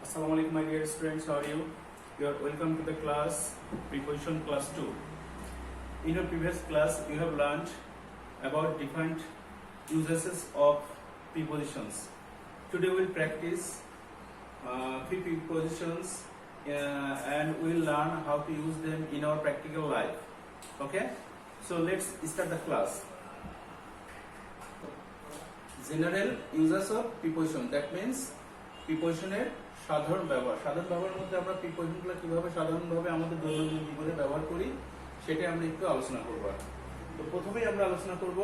Assalamu alaikum, my dear students. How are you? You are welcome to the class Preposition Class 2. In your previous class, you have learned about different usages of prepositions. Today we will practice three prepositions and we will learn how to use them in our practical life. Okay? So let's start the class. General uses of preposition. That means প্রিপোজিশনের সাধারণ ব্যবহারের মধ্যে আমরা প্রিপোজিশনগুলো কিভাবে সাধারণভাবে আমাদের দৈনন্দিন জীবনে ব্যবহার করি সেটা আমরা একটু আলোচনা করব। তো প্রথমেই আমরা আলোচনা করব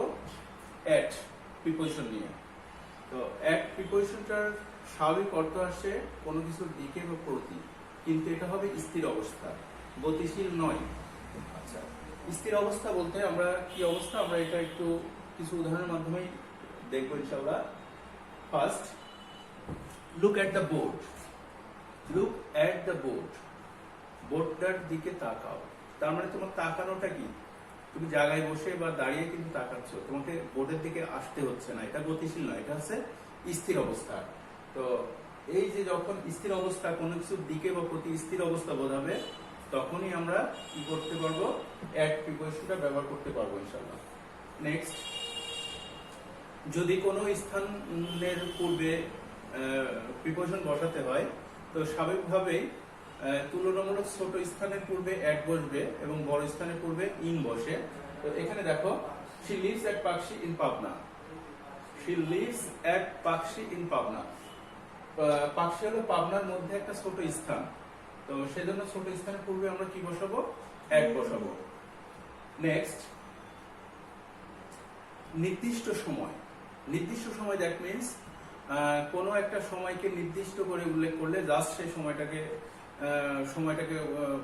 অ্যাট প্রিপোজিশন নিয়ে। তো অ্যাট প্রিপোজিশনটার স্বাভাবিক অর্থ আসছে কোনো কিছুর দিকে বা প্রতি, কিন্তু এটা হবে স্থির অবস্থা, গতিশীল নয়। আচ্ছা, স্থির অবস্থা বলতে আমরা কি অবস্থা, আমরা এটা একটু কিছু উদাহরণের মাধ্যমেই দেখবো ইনশাআল্লাহ। First, look at the board. Look at the board. বোর্ডটার দিকে তাকাও। তার মানে তোমার তাকানোটা কি, তুমি জায়গায় বসে বা দাঁড়িয়ে কিন্তু তাকাচ্ছ, তোমাকে বোর্ডের দিকে আসতে হচ্ছে না। এটা গতিশীল নয়, এটা হচ্ছে স্থির অবস্থা। তো এই যে যখন স্থির অবস্থা, কোনো কিছুর দিকে বা প্রতি স্থির অবস্থা বোঝাবে, তখনই আমরা কি করতে পারবো, অ্যাট প্রিপোজিশনটা ব্যবহার করতে পারবো ইনশাআল্লাহ। নেক্সট, যদি কোনো স্থানের পূর্বে প্রিপোজিশন বসাতে হয়, তো স্বাভাবিকভাবেই তুলনামূলক ছোট স্থানের পূর্বে অ্যাট বসবে এবং বড় স্থানের পূর্বে ইন বসে। তো এখানে দেখো, she lives at Pakshi in Pabna. she lives at Pakshi in Pabna. Pakshi হলো পাবনার মধ্যে একটা ছোট স্থান, তো সেজন্য ছোট স্থানের পূর্বে আমরা কি বসাবো, অ্যাট বসাবো। নেক্সট, নির্দিষ্ট সময়। নির্দিষ্ট সময় দ্যাট মিনস কোনো একটা সময়কে নির্দিষ্ট করে উল্লেখ করলে, জাস্ট সেই সময়টাকে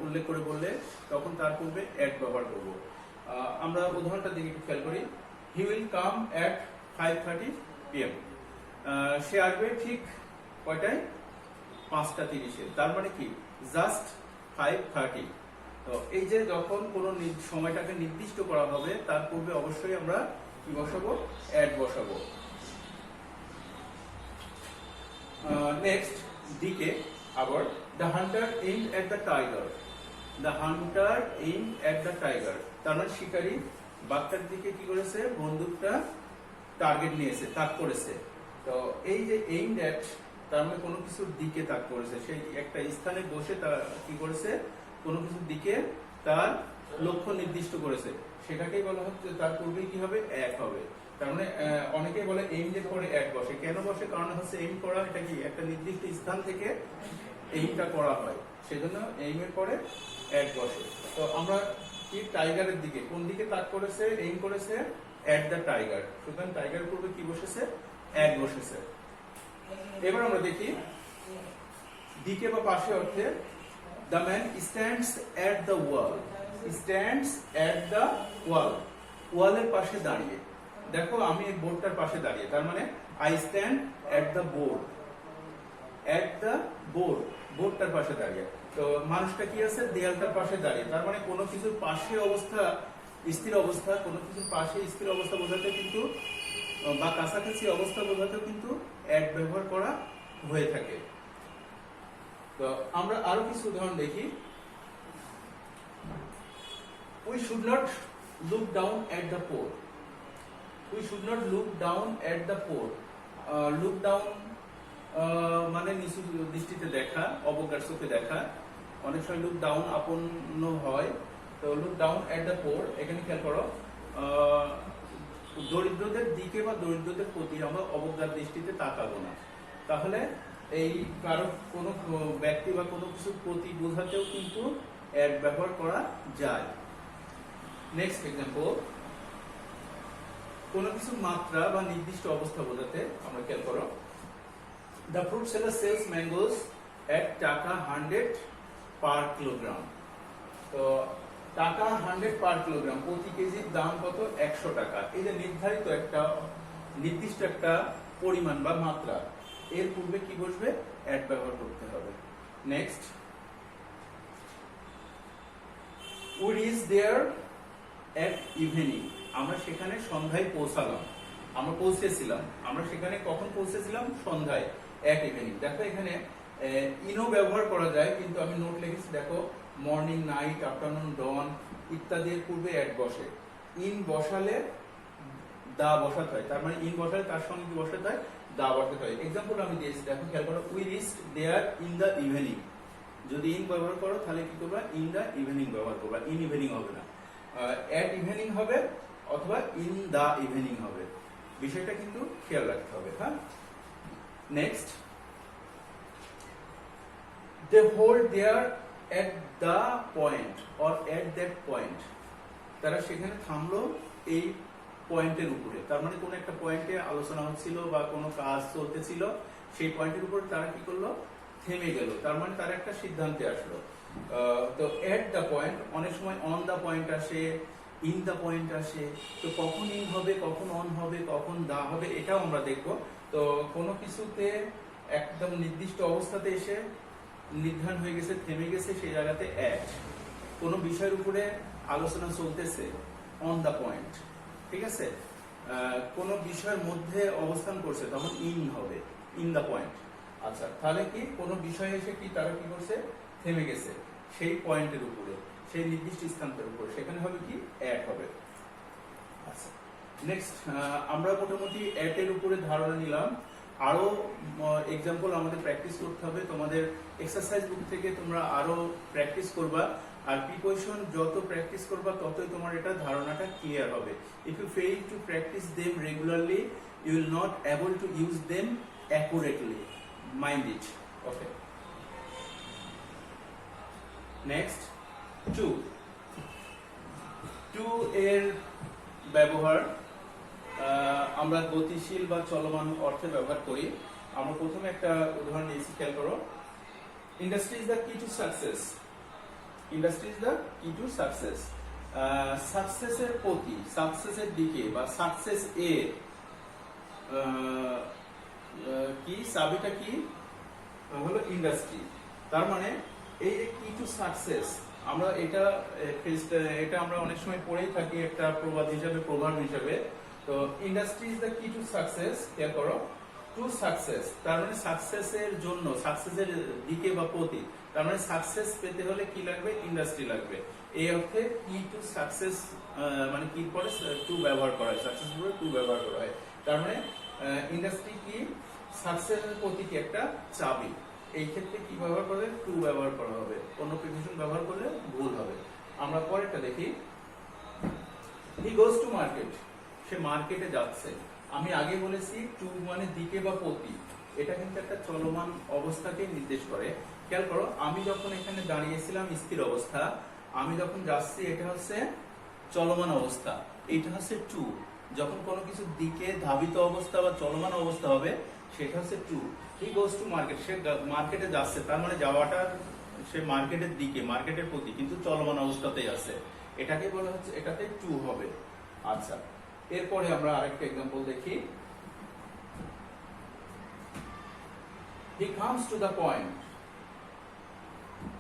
উল্লেখ করে বললে তখন তার পূর্বে অ্যাট ব্যবহার করব। আমরা উদাহরণটা দিকে একটু খেয়াল করি। He will come at 5:30 PM। সে আসবে ঠিক কয়টায়, 5:30। তার মানে কি, জাস্ট 5:30। তো এই যে যখন কোনো সময়টাকে নির্দিষ্ট করা হবে, তার পূর্বে অবশ্যই আমরা কি বসাবো, অ্যাট বসাবো। নেক্সট, দিকে আবার, the Hunter aimed at the tiger. The Hunter aimed at the tiger, তার মানে শিকারী বাঘটার দিকে কি করেছে, বন্দুকটা টার্গেট নিয়েছে, তাক করেছে। তো এই যে এইমড এট, তার মানে কোনো কিছুর দিকে তাক করেছে, সেই একটা স্থানে বসে তার কি করেছে, কোনো কিছুর দিকে তার লক্ষ্য নির্দিষ্ট করেছে, সেটাকেই বলা হচ্ছে তার পূর্বেই কি হবে, অ্যাট হবে। তার মানে অনেকেই বলে এইমড এর পরে অ্যাট বসে। কেন বসে, কারণ হচ্ছে এইম করা, এটা কি একটা নির্দিষ্ট স্থান থেকে এইমটা করা হয়, সেজন্য এইমের পরে অ্যাট বসে। তো আমরা কি, টাইগারের দিকে, কোন দিকে তাক করেছে, এইম করেছে, অ্যাট দ্য টাইগার। সুতরাং টাইগারের পূর্বে কি বসেছে, অ্যাট বসেছে। এবার আমরা দেখি দিকে বা পাশে অর্থে, the man stands at the wall. Stands at the wall, ওয়ালের পাশে দাঁড়িয়ে। দেখো, আমি এই বোর্ডটার পাশে দাঁড়িয়ে, তার মানে I stand at the board. At the board, বোর্ডটার পাশে দাঁড়িয়ে। তো মানুষটা কি আছে, দেয়ালটার পাশে দাঁড়িয়ে। তার মানে কোনো কিছুর পাশে অবস্থা, স্থির অবস্থা, কোনো কিছুর পাশে স্থির অবস্থা বোঝাতে কিন্তু, বা কাছাকাছি অবস্থা বোঝাতেও কিন্তু অ্যাট ব্যবহার করা হয়ে থাকে। তো আমরা আরো কিছু উদাহরণ দেখি। We should not look down at the poor. We should not look down at the poor. Look down মানে নিচু দৃষ্টিতে দেখা, অবজ্ঞার চোখে দেখা। অনেক সময় লুক ডাউন আপন্ন হয়। তো look down at the poor, এখানে খেয়াল করো, দরিদ্রদের দিকে বা দরিদ্রদের প্রতি আমরা অবজ্ঞার দৃষ্টিতে তাকাবো না। তাহলে এই কারো কোনো ব্যক্তি বা কোনো কিছুর প্রতি বোঝাতেও কিন্তু অ্যাট ব্যবহার করা যায়। নেক্সট এক্সাম্পল, কোনো কিছুর মাত্রা বা নির্দিষ্ট অবস্থা বোঝাতে আমরা খেয়াল করো, the fruit seller sells mangoes at টাকা 100 পার কিলোগ্রাম। তো টাকা 100 পার কিলোগ্রাম, প্রতি কেজির দাম কত, 100 টাকা। এই যে নির্ধারিত একটা নির্দিষ্ট একটা পরিমাণ বা মাত্রা, এর পূর্বে কি বসবে, অ্যাট ব্যবহার করতে হবে। Next, we reach there at evening. আমরা সেখানে সন্ধ্যায় পৌঁছালাম, আমরা পৌঁছেছিলাম। আমরা সেখানে কখন পৌঁছেছিলাম, সন্ধ্যায়, এট ইভিনিং। দেখো এখানে ইনও ব্যবহার করা যায়, কিন্তু আমি নোট লিখেছি দেখো, মর্নিং, নাইট, আফটারনুন, ডন ইত্যাদির পূর্বে অ্যাট বসে। ইন বসালে দা বসাতে হয়, তার মানে ইন বসালে তার সঙ্গে কি বসাতে হয়, দা বসাতে হয়। এক্সাম্পল আমি দিয়েছি দেখো, খেয়াল করো, we reached there in the evening. যদি ইন ব্যবহার করো তাহলে কি করবা, ইন দ্য ইভিনিং ব্যবহার করবা, ইন ইভিনিং হবে না, অ্যাট ইভিনিং হবে অথবা ইন দ্য ইভিনিং হবে। বিষয়টা কিন্তু খেয়াল রাখতে হবে। হ্যাঁ, next, they hold there at the point or at that point, তারা সেখানে থামলো এই পয়েন্টের উপরে। তার মানে কোন একটা পয়েন্টে আলোচনা হচ্ছিল বা কোনো কাজ চলতেছিল, সেই পয়েন্টের উপর তারা কি করলো, থেমে গেল। তার মানে তারা একটা সিদ্ধান্তে আসলো। তো এট দ্য পয়েন্ট, অনেক সময় অন দ্য পয়েন্ট আসে, ইন দ্য পয়েন্ট আসে। তো কখন ইন হবে, কখন অন হবে, কখন দা হবে, এটাও আমরা দেখব। তো কোনো কিছুতে একদম নির্দিষ্ট অবস্থাতে এসে নির্ধারণ হয়ে গেছে, থেমে গেছে, সেই জায়গাতে অ্যাট। কোনো বিষয়ের উপরে আলোচনা চলতেছে, অন দ্য পয়েন্ট, ঠিক আছে। কোনো বিষয়ের মধ্যে অবস্থান করছে, তখন ইন হবে, ইন দ্য পয়েন্ট। আচ্ছা, তাহলে কি কোনো বিষয় এসে কি তারা কি করছে, থেমে গেছে সেই পয়েন্টের উপরে, সেই নির্দিষ্ট স্থানের উপরে, সেখানে হবে কি, অ্যাট হবে। আচ্ছা, নেক্সট, আমরা মোটামুটি অ্যাট এর উপরে ধারণা নিলাম। আরো এক্সাম্পল আমাদের প্র্যাকটিস করতে হবে, তোমাদের এক্সারসাইজ বুক থেকে তোমরা আরো প্র্যাকটিস করবা। আর প্রিপজিশন যত প্র্যাকটিস করবা ততই তোমার এটা ধারণাটা ক্লিয়ার হবে। If you fail to practice them regularly, you will not able to use them accurately, mind it. Okay, next, to. To এর ব্যবহার আমরা গতিশীল বা চলমান অর্থে ব্যবহার করি। আমরা প্রথমে একটা উদাহরণ নিয়েছি, খেয়াল করো, ইন্ডাস্ট্রি ইজ দ্য কি to success. Industry is the কি টু সাকসেস। সাকসেসের প্রতি, সাকসেসের দিকে বা সাকসেস এর কি চাবিটা কি হলো, ইন্ডাস্ট্রি। তার মানে এই যে কি টু সাকসেস, আমরা এটা আমরা অনেক সময় পড়েই থাকি একটা প্রবাদ হিসাবে, প্রভাব হিসাবে। তো ইন্ডাস্ট্রি ইজ দ্য কি টু সাকসেস, খেয়াল করো, টু সাকসেস, তার মানে সাকসেসের জন্য, সাকসেসের দিকে বা প্রতি। তার মানে সাকসেস পেতে হলে কি লাগবে, ইন্ডাস্ট্রি লাগবে। এই অর্থে কি টু সাকসেস মানে কি পরে টু ব্যবহার করা হয়, সাকসেস পরে টু ব্যবহার করা হয়। তার মানে ইন্ডাস্ট্রি কি, সাকসেসের প্রতি কি একটা চাবি। এই ক্ষেত্রে কি ব্যবহার করে, টু ব্যবহার করা হবে, অন্য প্রিপজিশন ব্যবহার করলে ভুল হবে। আমরা পরেরটা দেখি, হি গোজ টু মার্কেট, সে মার্কেটে যাচ্ছে। আমি আগে বলেছি টু মানে দিকে বা প্রতি, এটা কিন্তু একটা চলমান অবস্থাকে নির্দেশ করে। খেয়াল করো, আমি যখন এখানে দাঁড়িয়েছিলাম স্থির অবস্থা, আমি যখন যাচ্ছি এটা হচ্ছে চলমান অবস্থা, এটা হচ্ছে টু। যখন কোনো কিছু দিকে ধাবিত অবস্থা বা চলমান অবস্থা হবে সেটা হচ্ছে to. He goes to market, সে মার্কেটে যাচ্ছে, তার মানে যাওয়াটা সে মার্কেটের দিকে, মার্কেটের প্রতি, কিন্তু চলমান অবস্থাতেই আছে, এটাকে বলা হচ্ছে, এটাতে টু হবে। আচ্ছা, এরপরে আমরা আরেকটা এক্সাম্পল দেখি, he comes to the point,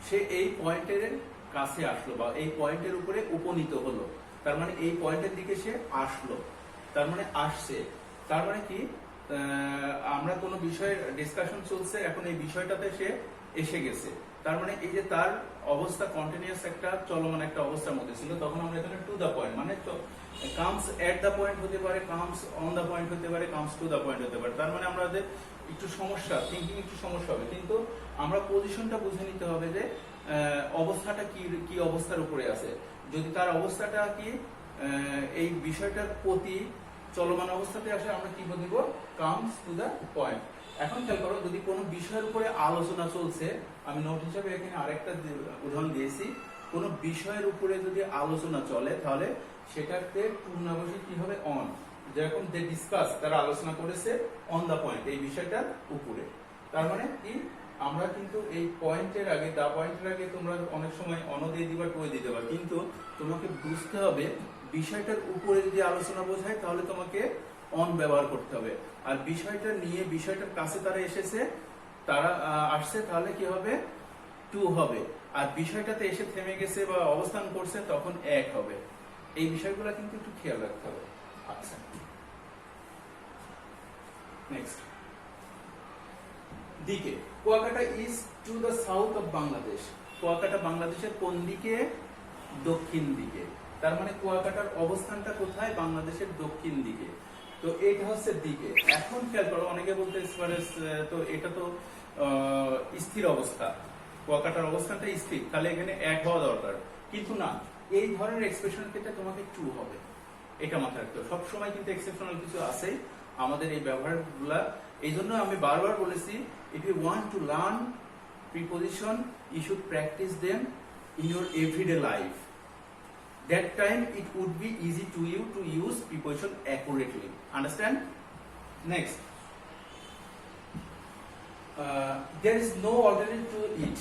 সে এই পয়েন্টের কাছে আসলো বা এই পয়েন্টের উপরে উপনীত হলো। তার মানে এই পয়েন্টের দিকে সে আসলো, তার মানে আসছে। তার মানে কি, আমরা কোনো বিষয়ের ডিসকাশন চলছে, এখন এই বিষয়টাতে সে এসে গেছে। তার মানে এই যে তার অবস্থা কন্টিনিউয়াস একটা চলমান একটা অবস্থার মধ্যে ছিল, তখন আমরা এখানে টু দ্য পয়েন্ট মানে কামস এট দ্য পয়েন্ট হতে পারে, কামস অন দ্য পয়েন্ট হতে পারে, কামস টু দ্য পয়েন্ট হতে পারে। তার মানে আমাদের একটু সমস্যা, থিঙ্কিং একটু সমস্যা হবে, কিন্তু আমরা পজিশনটা বুঝে নিতে হবে যে অবস্থাটা কি অবস্থার উপরে আছে। যদি তার অবস্থাটা কি এই বিষয়টার প্রতি চলমান অবস্থাতে আসে, আমরা কি বলবো, কামস টু দ্য পয়েন্ট। এখন খেয়াল করো, যদি কোনো বিষয়ের উপরে আলোচনা চলছে, আমি নোট হিসাবে এখানে আরেকটা উদাহরণ দিয়েছি, কোনো বিষয়ের উপরে যদি আলোচনা চলে তাহলে সেটাতে পূর্ণাবসী কি হবে, অন। যেরকম দে ডিসকাস, তারা আলোচনা করেছে অন দ্য পয়েন্ট, এই বিষয়টার উপরে। তার মানে কি, আমরা কিন্তু এই পয়েন্টের আগে, দা পয়েন্টের আগে তোমরা অনেক সময় অন দিয়ে দিবা, টু দিয়ে দিবা, কিন্তু তোমাকে বুঝতে হবে বিষয়টার উপরে যদি আলোচনা বোঝায় তাহলে তোমাকে অন ব্যবহার করতে হবে। আর বিষয়টা নিয়ে, বিষয়টার কাছে তারা এসেছে, তারা আসছে, তাহলে কি হবে, টু হবে। আর বিষয়টাতে এসে থেমে গেছে বা অবস্থান করছে, তখন এক হবে। এই বিষয়গুলো কিন্তু একটু খেয়াল রাখতে হবে। আচ্ছা, নেক্সট, দিকে। Kuakata is to the south of Bangladesh. Kuakata বাংলাদেশের কোন দিকে? দক্ষিণ দিকে। তার মানে কুয়াকাটার অবস্থানটা কোথায়? বাংলাদেশের দক্ষিণ দিকে। তো এটা হচ্ছে দিকে। এখন খেয়াল করো, অনেকে বলতে পারে তো এটা তো স্থির অবস্থা, কুয়াকাটার অবস্থানটা স্থির, তাহলে এখানে এক হওয়া দরকার, কিন্তু না, এই ধরনের এক্সপ্রেশন ক্ষেত্রে তোমাকে টু হবে, এটা মাথায় রাখতে হবে। সবসময় কিন্তু এক্সেপশনাল কিছু আছে আমাদের এই ব্যবহারগুলা। এই জন্য আমি বারবার বলেছি, if you want to learn preposition, you should practice them in your everyday life. That time it would be easy to you to use preposition accurately. Understand? Next, there is no alternative to it.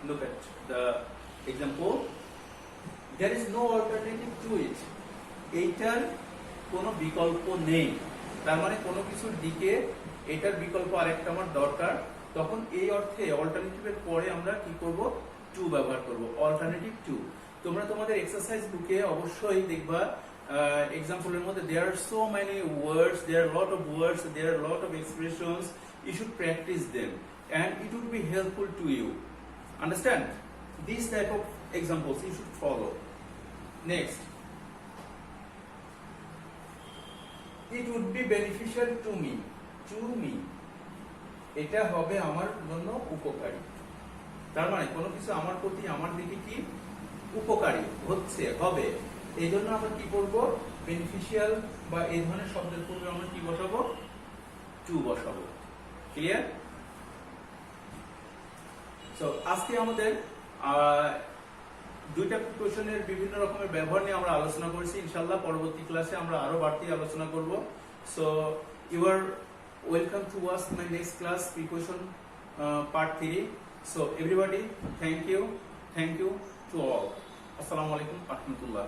Look at the example. There is no alternative to it. এইটার কোনো বিকল্প নেই। তার মানে কোনো কিছুর দিকে এটার বিকল্প আরেকটা আমার দরকার। তখন এই অর্থে অল্টারনেটিভের পরে আমরা কি করব? টু ব্যবহার করব, অল্টারনেটিভ টু। তোমরা তোমাদের এক্সারসাইজ বুকে অবশ্যই দেখবা এক্সাম্পলের মধ্যে there are so many words, there are a lot of words, there are a lot of expressions. You should practice them and it would be helpful to you. Understand? These type of examples you should follow. Next, it would be beneficial to me. To me, এটা হবে আমার জন্য উপকারী। তার মানে কোনো কিছু আমার প্রতি, আমার দিকে কি উপকারী হচ্ছে, হবে, এই জন্য আমরা কি করব? বেনিফিশিয়াল বা এই ধরনের শব্দের পূর্বে আমরা কি বসাবো? টু বসাবো। ক্লিয়ার? সো আজকে আমাদের দুইটা প্রিপোজিশনের বিভিন্ন রকমের ব্যবহার নিয়ে আমরা আলোচনা করেছি। ইনশাআল্লাহ পরবর্তী ক্লাসে আমরা আরো বাড়তি আলোচনা করব। So you are welcome to watch my next class, preposition part 3. So everybody, thank you to all. Assalamu alaikum warahmatullah.